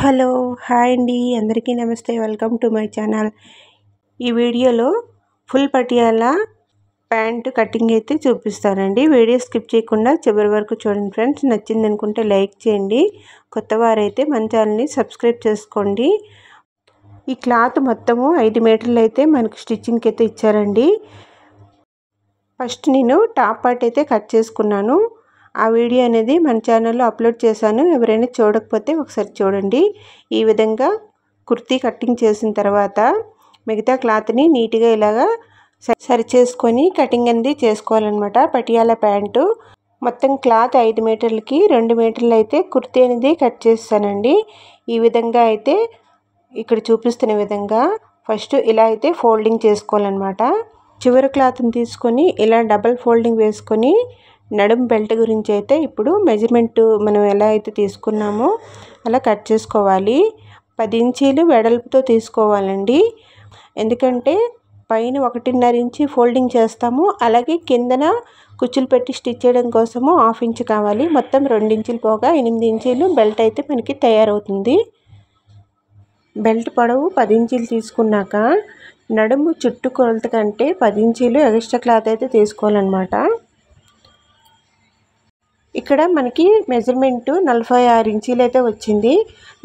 Hello hi అండి అందరికీ నమస్తే వెల్కమ్ టు మై ఛానల్. ఈ వీడియోలో ఫుల్ పటియాలా ప్యాంటు కటింగ్ అయితే చూపిస్తానండి. వీడియో స్కిప్ చేయకుండా చివరి వరకు చూడండి ఫ్రెండ్స్. నచ్చింది అనుకుంటే లైక్ చేయండి, కొత్త వారైతే మన ఛానల్ని సబ్స్క్రైబ్ చేసుకోండి. ఈ క్లాత్ మొత్తము 5 మీటర్లు అయితే మనకు స్టిచ్చింగ్కి అయితే ఇచ్చారండి. ఫస్ట్ నేను టాప్ పార్ట్ అయితే కట్ చేసుకున్నాను. ఆ వీడియో అనేది మన ఛానల్లో అప్లోడ్ చేశాను, ఎవరైనా చూడకపోతే ఒకసారి చూడండి. ఈ విధంగా కుర్తీ కటింగ్ చేసిన తర్వాత మిగతా క్లాత్ని నీట్గా ఇలాగా సరి చేసుకొని కటింగ్ అనేది చేసుకోవాలన్నమాట. పటియాలా ప్యాంటు మొత్తం క్లాత్ 5 మీటర్లకి 2 మీటర్లు అయితే కుర్తీ అనేది కట్ చేస్తానండి. ఈ విధంగా అయితే ఇక్కడ చూపిస్తున్న విధంగా ఫస్ట్ ఇలా అయితే ఫోల్డింగ్ చేసుకోవాలన్నమాట. చివరి క్లాత్ని తీసుకొని ఇలా డబల్ ఫోల్డింగ్ వేసుకొని నడుం బెల్ట్ గురించి అయితే ఇప్పుడు మెజర్మెంట్ మనం ఎలా అయితే తీసుకున్నామో అలా కట్ చేసుకోవాలి. 10 ఇంచీలు వెడల్పుతో తీసుకోవాలండి. ఎందుకంటే పైన 1.5 ఇంచి ఫోల్డింగ్ చేస్తాము, అలాగే కిందన కుచ్చులు పెట్టి స్టిచ్ చేయడం కోసము 1/2 ఇంచ్ కావాలి. మొత్తం 2 ఇంచులు పోగా 8 ఇంచీలు బెల్ట్ అయితే మనకి తయారవుతుంది. బెల్ట్ పొడవు 10 ఇంచీలు తీసుకున్నాక నడుము చుట్టూ కొలత కంటే 10 ఇంచీలు ఎక్స్ట్రా క్లాత్ అయితే తీసుకోవాలన్నమాట. ఇక్కడ మనకి మెజర్మెంటు 46 ఇంచీలు అయితే వచ్చింది.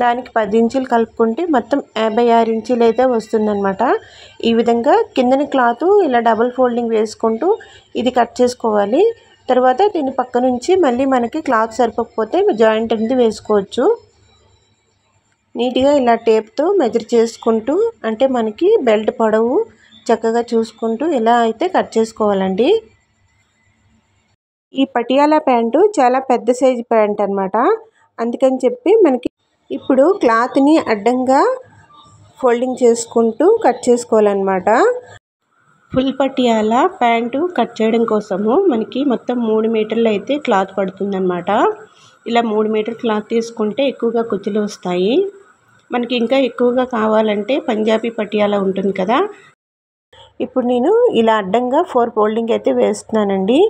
దానికి 10 ఇంచీలు కలుపుకుంటే మొత్తం 56 ఇంచీలు అయితే వస్తుందన్నమాట. ఈ విధంగా కిందని క్లాత్ ఇలా డబుల్ ఫోల్డింగ్ వేసుకుంటూ ఇది కట్ చేసుకోవాలి. తర్వాత దీని పక్క నుంచి మళ్ళీ మనకి క్లాత్ సరిపోకపోతే జాయింట్ అనేది వేసుకోవచ్చు. నీట్గా ఇలా టేప్తో మెజర్ చేసుకుంటూ, అంటే మనకి బెల్ట్ పొడవు చక్కగా చూసుకుంటూ ఇలా అయితే కట్ చేసుకోవాలండి. ఈ పటియాలా ప్యాంటు చాలా పెద్ద సైజు ప్యాంట్ అన్నమాట. అందుకని చెప్పి మనకి ఇప్పుడు క్లాత్ని అడ్డంగా ఫోల్డింగ్ చేసుకుంటూ కట్ చేసుకోవాలన్నమాట. ఫుల్ పటియాలా ప్యాంటు కట్ చేయడం కోసము మనకి మొత్తం 3 మీటర్లు అయితే క్లాత్ పడుతుందన్నమాట. ఇలా 3 మీటర్ క్లాత్ తీసుకుంటే ఎక్కువగా కుచ్చులు వస్తాయి. మనకి ఇంకా ఎక్కువగా కావాలంటే పంజాబీ పటియాలా ఉంటుంది కదా, ఇప్పుడు నేను ఇలా అడ్డంగా 4 ఫోల్డింగ్ అయితే వేస్తున్నానండి.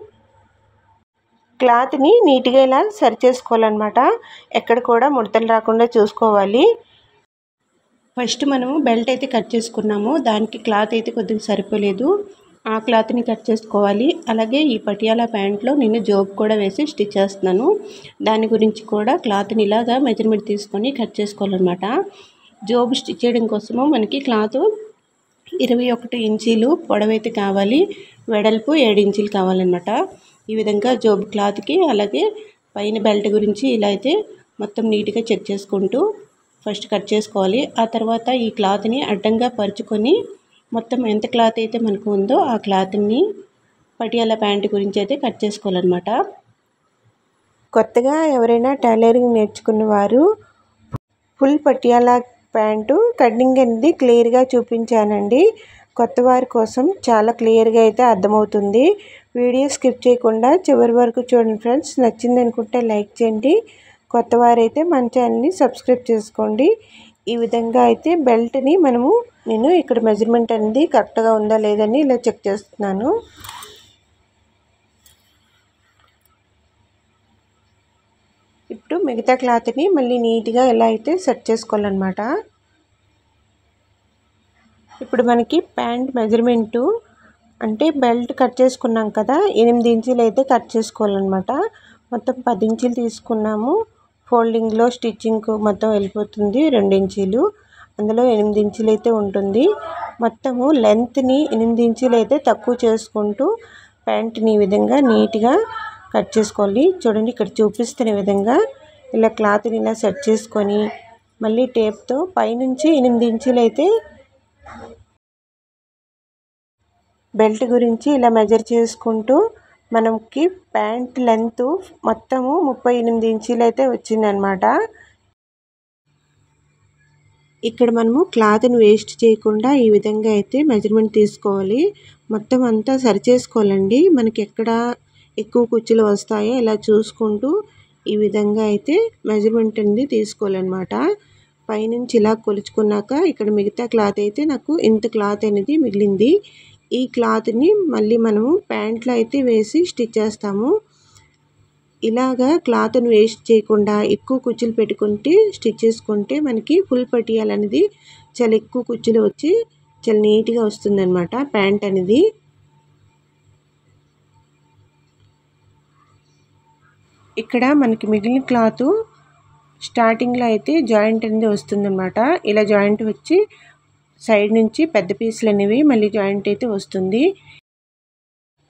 క్లాత్ని నీట్గా ఇలా సరి చేసుకోవాలన్నమాట. ఎక్కడ కూడా ముడతలు రాకుండా చూసుకోవాలి. ఫస్ట్ మనము బెల్ట్ అయితే కట్ చేసుకున్నాము, దానికి క్లాత్ అయితే కొద్దిగా సరిపోలేదు, ఆ క్లాత్ని కట్ చేసుకోవాలి. అలాగే ఈ పటియాలా ప్యాంట్లో నేను జోబ్ కూడా వేసి స్టిచ్ చేస్తున్నాను. దాని గురించి కూడా క్లాత్ని ఇలాగా మెజర్మెంట్ తీసుకొని కట్ చేసుకోవాలన్నమాట. జోబ్ స్టిచ్ చేయడం కోసము మనకి క్లాత్ 21 ఇంచీలు పొడవైతే కావాలి, వెడల్పు 7 ఇంచీలు కావాలన్నమాట. ఈ విధంగా జోబ్ క్లాత్కి అలాగే పైన బెల్ట్ గురించి ఇలా అయితే మొత్తం నీట్గా చెక్ చేసుకుంటూ ఫస్ట్ కట్ చేసుకోవాలి. ఆ తర్వాత ఈ క్లాత్ని అడ్డంగా పరుచుకొని మొత్తం ఎంత క్లాత్ అయితే మనకు ఉందో ఆ క్లాత్ని పటియాలా ప్యాంట్ గురించి అయితే కట్ చేసుకోవాలన్నమాట. కొత్తగా ఎవరైనా టైలరింగ్ నేర్చుకున్న వారు ఫుల్ పటియాలా ప్యాంటు కటింగ్ అనేది క్లియర్గా చూపించానండి. కొత్త వారి కోసం చాలా క్లియర్గా అయితే అర్థమవుతుంది. వీడియో స్కిప్ చేయకుండా చివరి వరకు చూడండి ఫ్రెండ్స్. నచ్చింది అనుకుంటే లైక్ చేయండి, కొత్త వారైతే మన ఛానల్ని సబ్స్క్రైబ్ చేసుకోండి. ఈ విధంగా అయితే బెల్ట్ని నేను ఇక్కడ మెజర్మెంట్ అనేది కరెక్ట్గా ఉందా లేదని ఇలా చెక్ చేస్తున్నాను. ఇప్పుడు మిగతా క్లాత్ని మళ్ళీ నీట్గా ఇలా అయితే సెట్ చేసుకోవాలన్నమాట. ఇప్పుడు మనకి ప్యాంట్ మెజర్మెంటు అంటే బెల్ట్ కట్ చేసుకున్నాం కదా, 8 ఇంచీలు అయితే కట్ చేసుకోవాలన్నమాట. మొత్తం 10 ఇంచీలు తీసుకున్నాము. ఫోల్డింగ్లో స్టిచ్చింగ్కు మొత్తం వెళ్ళిపోతుంది 2 ఇంచీలు, అందులో 8 ఇంచీలు అయితే ఉంటుంది. మొత్తము లెంత్ని 8 ఇంచీలు అయితే తక్కువ చేసుకుంటూ ప్యాంట్ని ఈ విధంగా నీట్గా కట్ చేసుకోవాలి. చూడండి ఇక్కడ చూపిస్తున్న విధంగా ఇలా క్లాత్ని ఇలా సెట్ చేసుకొని మళ్ళీ టేప్తో పైనుంచి 8 ఇంచీలు అయితే బెల్ట్ గురించి ఇలా మెజర్ చేసుకుంటూ మనకి ప్యాంట్ లెంత్ మొత్తము 38 ఇంచీలు అయితే వచ్చిందనమాట. ఇక్కడ మనము క్లాత్ని వేస్ట్ చేయకుండా ఈ విధంగా అయితే మెజర్మెంట్ తీసుకోవాలి. మొత్తం అంతా సరి చేసుకోవాలండి. మనకి ఎక్కడ ఎక్కువ కుచ్చులు వస్తాయో ఇలా చూసుకుంటూ ఈ విధంగా అయితే మెజర్మెంట్ అనేది తీసుకోవాలన్నమాట. పైనుంచి ఇలా కొలుచుకున్నాక ఇక్కడ మిగతా క్లాత్ అయితే నాకు ఇంత క్లాత్ అనేది మిగిలింది. ఈ క్లాత్ని మళ్ళీ మనము ప్యాంట్లో అయితే వేసి స్టిచ్ చేస్తాము. ఇలాగా క్లాత్ని వేస్ట్ చేయకుండా ఎక్కువ కుచ్చులు పెట్టుకుంటే స్టిచ్ చేసుకుంటే మనకి ఫుల్ పటియాలా అనేది చాలా ఎక్కువ కుచ్చులు వచ్చి చాలా నీట్గా వస్తుందన్నమాట ప్యాంట్ అనేది. ఇక్కడ మనకి మిగిలిన క్లాత్ స్టార్టింగ్లో అయితే జాయింట్ అనేది వస్తుందన్నమాట. ఇలా జాయింట్ వచ్చి సైడ్ నుంచి పెద్ద పీసులు అనేవి మళ్ళీ జాయింట్ అయితే వస్తుంది.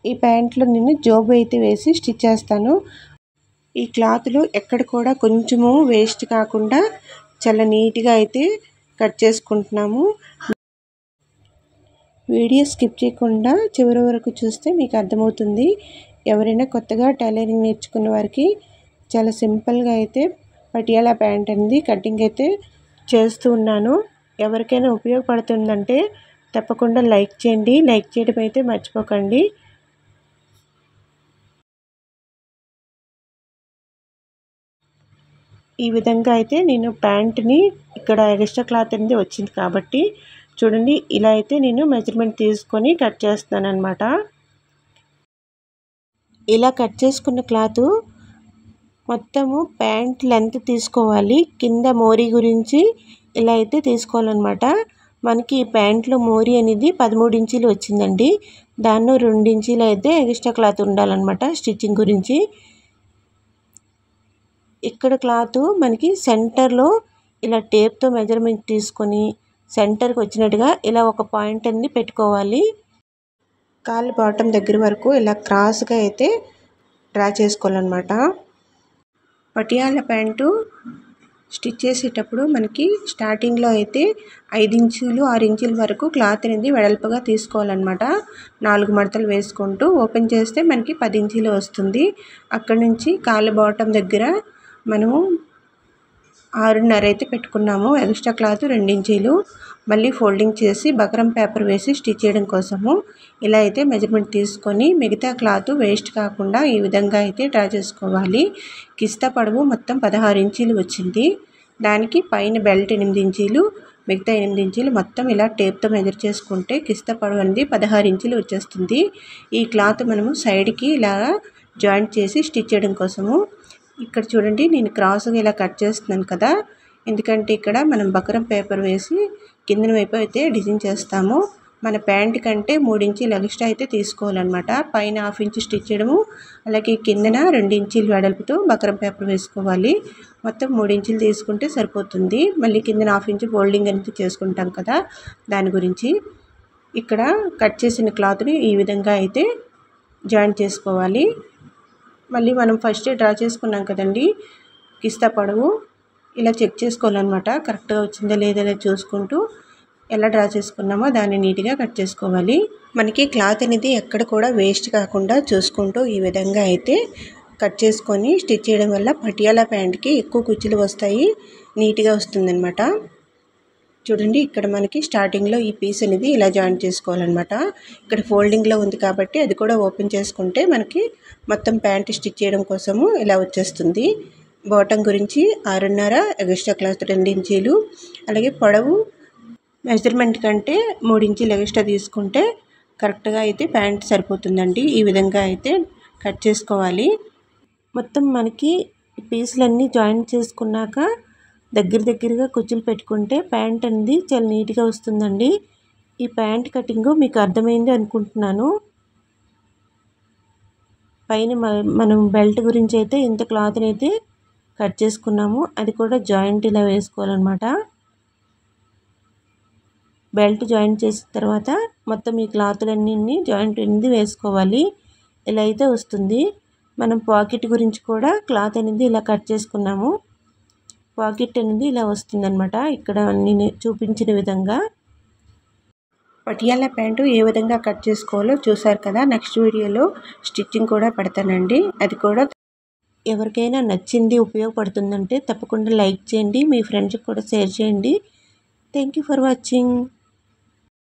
ఈ ప్యాంట్లో నేను జోబు అయితే వేసి స్టిచ్ చేస్తాను. ఈ క్లాత్లో ఎక్కడ కూడా కొంచెము వేస్ట్ కాకుండా చాలా నీట్గా అయితే కట్ చేసుకుంటున్నాము. వీడియో స్కిప్ చేయకుండా చివరి వరకు చూస్తే మీకు అర్థమవుతుంది. ఎవరైనా కొత్తగా టైలరింగ్ నేర్చుకున్న వారికి చాలా సింపుల్గా అయితే పటియాలా ప్యాంట్ అనేది కటింగ్ అయితే చేస్తూ ఉన్నాను. ఎవరికైనా ఉపయోగపడుతుందంటే తప్పకుండా లైక్ చేయండి. లైక్ చేయడం అయితే మర్చిపోకండి. ఈ విధంగా అయితే నేను ప్యాంట్ని ఇక్కడ ఎక్స్ట్రా క్లాత్ అనేది వచ్చింది కాబట్టి చూడండి ఇలా అయితే నేను మెజర్మెంట్ తీసుకొని కట్ చేస్తున్నాను అన్నమాట. ఇలా కట్ చేసుకున్న క్లాత్ మొత్తము ప్యాంట్ లెంత్ తీసుకోవాలి. కింద మోరీ గురించి ఇలా అయితే తీసుకోవాలన్నమాట. మనకి ఈ ప్యాంట్లో మోరీ అనేది 13 ఇంచీలు వచ్చిందండి. దానిలో 2 ఇంచీలు అయితే ఎక్స్ట్రా క్లాత్ ఉండాలన్నమాట స్టిచ్చింగ్ గురించి. ఇక్కడ క్లాత్ మనకి సెంటర్లో ఇలా టేప్తో మెజర్మెంట్ తీసుకొని సెంటర్కి వచ్చినట్టుగా ఇలా ఒక పాయింట్ అనేది పెట్టుకోవాలి. కాలు బాటం దగ్గర వరకు ఇలా క్రాస్గా అయితే డ్రా చేసుకోవాలన్నమాట. పటియాలా ప్యాంటు స్టిచ్ చేసేటప్పుడు మనకి స్టార్టింగ్లో అయితే 5 ఇంచులు 6 ఇంచుల వరకు క్లాత్ అనేది వెడల్పుగా తీసుకోవాలన్నమాట. 4 మడతలు వేసుకుంటూ ఓపెన్ చేస్తే మనకి 10 ఇంచీలు వస్తుంది. అక్కడ నుంచి కాలు బాటం దగ్గర మనము 6.5 అయితే పెట్టుకున్నాము. ఎక్స్ట్రా క్లాత్ 2 ఇంచీలు మళ్ళీ ఫోల్డింగ్ చేసి బకరం పేపర్ వేసి స్టిచ్ చేయడం కోసము ఇలా అయితే మెజర్మెంట్ తీసుకొని మిగతా క్లాత్ వేస్ట్ కాకుండా ఈ విధంగా అయితే డ్రా చేసుకోవాలి. కిస్తా పొడవు మొత్తం 16 ఇంచీలు వచ్చింది. దానికి పైన బెల్ట్ 8 ఇంచీలు మిగతా 8 ఇంచీలు మొత్తం ఇలా టేప్తో మెజర్ చేసుకుంటే కిస్తా పొడవు అనేది 16 ఇంచీలు వచ్చేస్తుంది. ఈ క్లాత్ మనము సైడ్కి ఇలా జాయింట్ చేసి స్టిచ్ చేయడం కోసము ఇక్కడ చూడండి నేను క్రాస్గా ఇలా కట్ చేస్తున్నాను కదా. ఎందుకంటే ఇక్కడ మనం బకరం పేపర్ వేసి కింద వైపు అయితే డిజైన్ చేస్తాము. మన ప్యాంట్ కంటే 3 ఇంచీలు ఎక్స్ట్రా అయితే తీసుకోవాలన్నమాట. పైన 1/2 ఇంచు స్టిచ్ చేయడము అలాగే కిందన 2 ఇంచీలు వెడల్పుతో బకరం పేపర్ వేసుకోవాలి. మొత్తం 3 ఇంచీలు తీసుకుంటే సరిపోతుంది. మళ్ళీ కిందన 1/2 ఇంచు ఫోల్డింగ్ అనేది చేసుకుంటాం కదా దాని గురించి. ఇక్కడ కట్ చేసిన క్లాత్ని ఈ విధంగా అయితే జాయింట్ చేసుకోవాలి. మళ్ళీ మనం ఫస్ట్ డ్రా చేసుకున్నాం కదండి కిస్తా పొడవు ఇలా చెక్ చేసుకోవాలన్నమాట. కరెక్ట్గా వచ్చిందా లేదా చూసుకుంటూ ఎలా డ్రా చేసుకున్నామో దాన్ని నీట్గా కట్ చేసుకోవాలి. మనకి క్లాత్ అనేది ఎక్కడ కూడా వేస్ట్ కాకుండా చూసుకుంటూ ఈ విధంగా అయితే కట్ చేసుకొని స్టిచ్ చేయడం వల్ల పటియాలా ప్యాంట్కి ఎక్కువ కుచ్చులు వస్తాయి, నీట్గా వస్తుందన్నమాట. చూడండి ఇక్కడ మనకి స్టార్టింగ్లో ఈ పీస్ అనేది ఇలా జాయింట్ చేసుకోవాలన్నమాట. ఇక్కడ ఫోల్డింగ్లో ఉంది కాబట్టి అది కూడా ఓపెన్ చేసుకుంటే మనకి మొత్తం ప్యాంట్ స్టిచ్ చేయడం కోసము ఇలా వచ్చేస్తుంది. బాటం గురించి 6.5 ఎక్స్ట్రా క్లాత్ 2 ఇంచీలు అలాగే పొడవు మెజర్మెంట్ కంటే 3 ఇంచీలు ఎక్స్ట్రా తీసుకుంటే కరెక్ట్గా అయితే ప్యాంట్ సరిపోతుందండి. ఈ విధంగా అయితే కట్ చేసుకోవాలి. మొత్తం మనకి పీసులన్నీ జాయింట్ చేసుకున్నాక దగ్గరగా కుచ్చులు పెట్టుకుంటే ప్యాంట్ అనేది చాలా నీట్గా వస్తుందండి. ఈ ప్యాంట్ కటింగ్ మీకు అర్థమైంది అనుకుంటున్నాను. పైన మనం బెల్ట్ గురించి అయితే ఇంత క్లాత్ని అయితే కట్ చేసుకున్నాము. అది కూడా జాయింట్ ఇలా వేసుకోవాలన్నమాట. బెల్ట్ జాయింట్ చేసిన తర్వాత మొత్తం ఈ క్లాత్లన్నీ జాయింట్ అనేది వేసుకోవాలి. ఇలా అయితే వస్తుంది. మనం పాకెట్ గురించి కూడా క్లాత్ అనేది ఇలా కట్ చేసుకున్నాము. పాకెట్ అనేది ఇలా వస్తుందన్నమాట. ఇక్కడ నేను చూపించిన విధంగా పటియాలా ప్యాంటు ఏ విధంగా కట్ చేసుకోవాలో చూసారు కదా. నెక్స్ట్ వీడియోలో స్టిచ్చింగ్ కూడా పెడతానండి. అది కూడా ఎవరికైనా నచ్చింది ఉపయోగపడుతుందంటే తప్పకుండా లైక్ చేయండి, మీ ఫ్రెండ్స్కి కూడా షేర్ చేయండి. Thank you for watching.